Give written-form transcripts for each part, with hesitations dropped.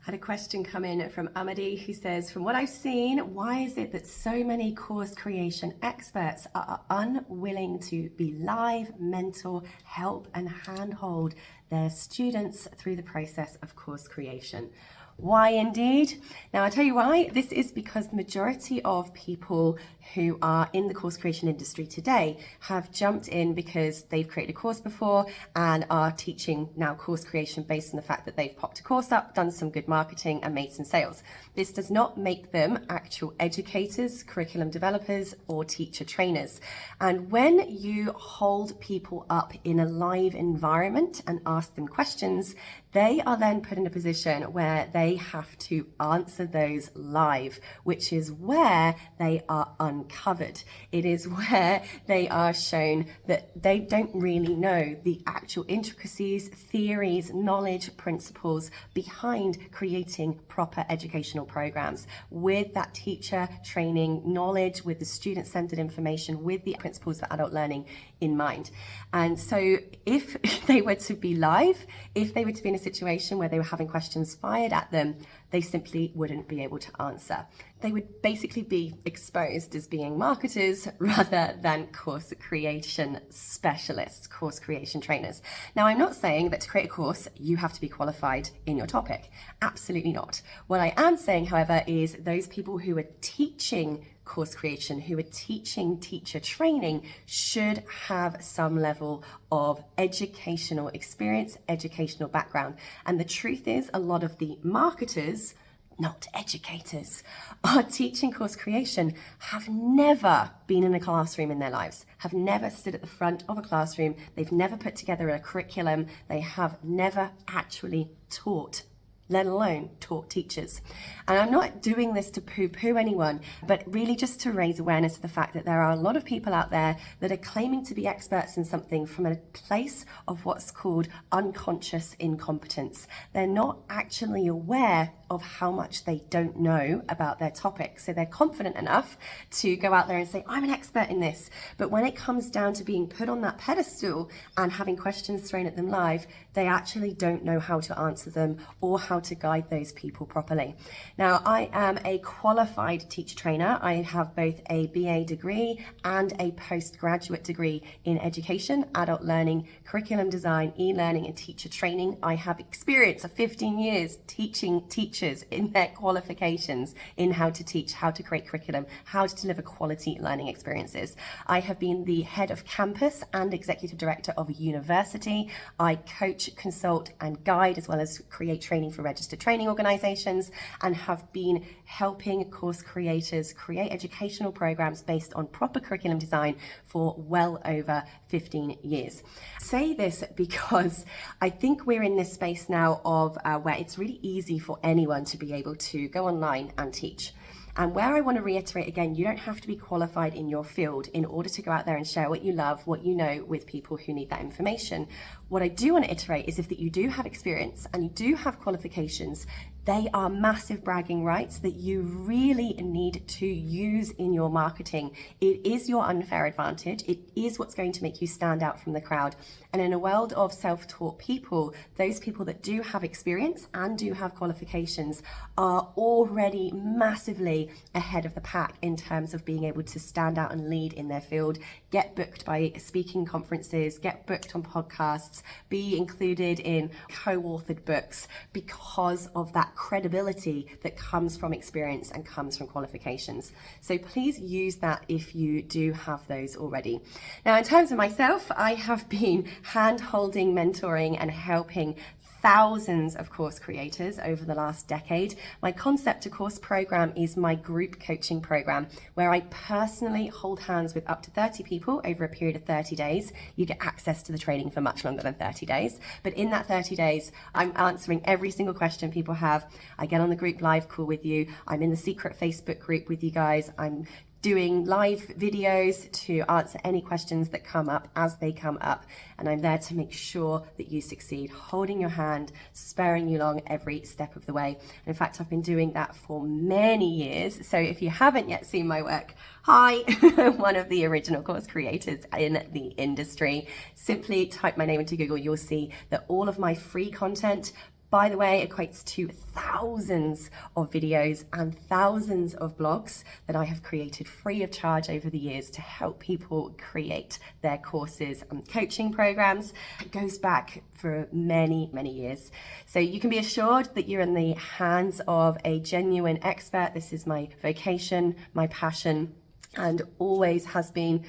Had a question come in from Amadi who says, from what I've seen, why is it that so many course creation experts are unwilling to be live, mentor, help and handhold their students through the process of course creation? Why indeed? Now I'll tell you why. This is because the majority of people who are in the course creation industry today have jumped in because they've created a course before and are teaching now course creation based on the fact that they've popped a course up, done some good marketing and made some sales. This does not make them actual educators, curriculum developers or teacher trainers. And when you hold people up in a live environment and ask them questions, they are then put in a position where they have to answer those live, which is where they are uncovered. It is where they are shown that they don't really know the actual intricacies, theories, knowledge, principles behind creating proper educational programs with that teacher training knowledge, with the student-centered information, with the principles for adult learning in mind. And so if they were to be live, if they were to be in a situation where they were having questions fired at them, they simply wouldn't be able to answer. They would basically be exposed as being marketers rather than course creation specialists, course creation trainers. Now, I'm not saying that to create a course, you have to be qualified in your topic. Absolutely not. What I am saying, however, is those people who are teaching course creation, who are teaching teacher training, should have some level of educational experience, educational background. And the truth is, a lot of the marketers, not educators, are teaching course creation, have never been in a classroom in their lives, have never stood at the front of a classroom, they've never put together a curriculum, they have never actually taught, let alone taught teachers. And I'm not doing this to poo-poo anyone, but really just to raise awareness of the fact that there are a lot of people out there that are claiming to be experts in something from a place of what's called unconscious incompetence. They're not actually aware of how much they don't know about their topic. So they're confident enough to go out there and say, I'm an expert in this. But when it comes down to being put on that pedestal and having questions thrown at them live, they actually don't know how to answer them or how to guide those people properly. Now, I am a qualified teacher trainer. I have both a BA degree and a postgraduate degree in education, adult learning, curriculum design, e-learning and teacher training. I have experience of 15 years teaching teachers in their qualifications in how to teach, how to create curriculum, how to deliver quality learning experiences. I have been the head of campus and executive director of a university. I coach, consult and guide as well as create training for registered training organizations, and have been helping course creators create educational programs based on proper curriculum design for well over 15 years. I say this because I think we're in this space now of where it's really easy for anyone to be able to go online and teach. And where I want to reiterate again, you don't have to be qualified in your field in order to go out there and share what you love, what you know with people who need that information. What I do want to iterate is if that you do have experience and you do have qualifications, they are massive bragging rights that you really need to use in your marketing. It is your unfair advantage. It is what's going to make you stand out from the crowd. And in a world of self-taught people, those people that do have experience and do have qualifications are already massively ahead of the pack in terms of being able to stand out and lead in their field, get booked by speaking conferences, get booked on podcasts, be included in co-authored books because of that credibility that comes from experience and comes from qualifications. So please use that if you do have those already. Now, in terms of myself, I have been hand-holding, mentoring and helping thousands of course creators over the last decade. My Concept to Course program is my group coaching program where I personally hold hands with up to 30 people over a period of 30 days. You get access to the training for much longer than 30 days. But in that 30 days, I'm answering every single question people have. I get on the group live call with you. I'm in the secret Facebook group with you guys. I'm doing live videos to answer any questions that come up as they come up, and I'm there to make sure that you succeed, holding your hand, spurring you along every step of the way. And in fact, I've been doing that for many years, so if you haven't yet seen my work, hi, one of the original course creators in the industry. Simply type my name into Google, you'll see that all of my free content, by the way, equates to thousands of videos and thousands of blogs that I have created free of charge over the years to help people create their courses and coaching programs. It goes back for many, many years. So you can be assured that you're in the hands of a genuine expert. This is my vocation, my passion, and always has been,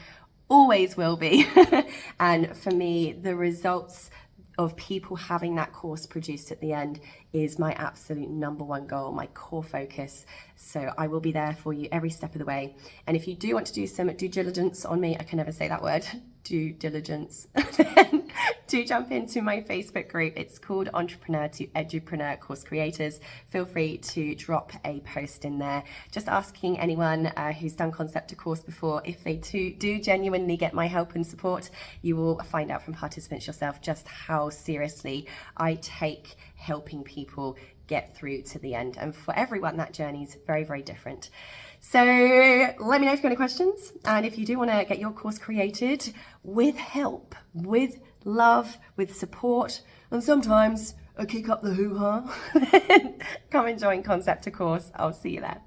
always will be. And for me, the results of people having that course produced at the end is my absolute number one goal, my core focus. So I will be there for you every step of the way. And if you do want to do some due diligence on me, I can never say that word, due diligence, then do jump into my Facebook group. It's called Entrepreneur to Edupreneur Course Creators. Feel free to drop a post in there, just asking anyone who's done Concept to Course before if they do genuinely get my help and support. You will find out from participants yourself just how seriously I take helping people get through to the end. And for everyone, that journey is very, very different. So let me know if you've got any questions. And if you do want to get your course created with help, with love, with support, and sometimes a kick up the hoo-ha, come and join Concept to Course. I'll see you there.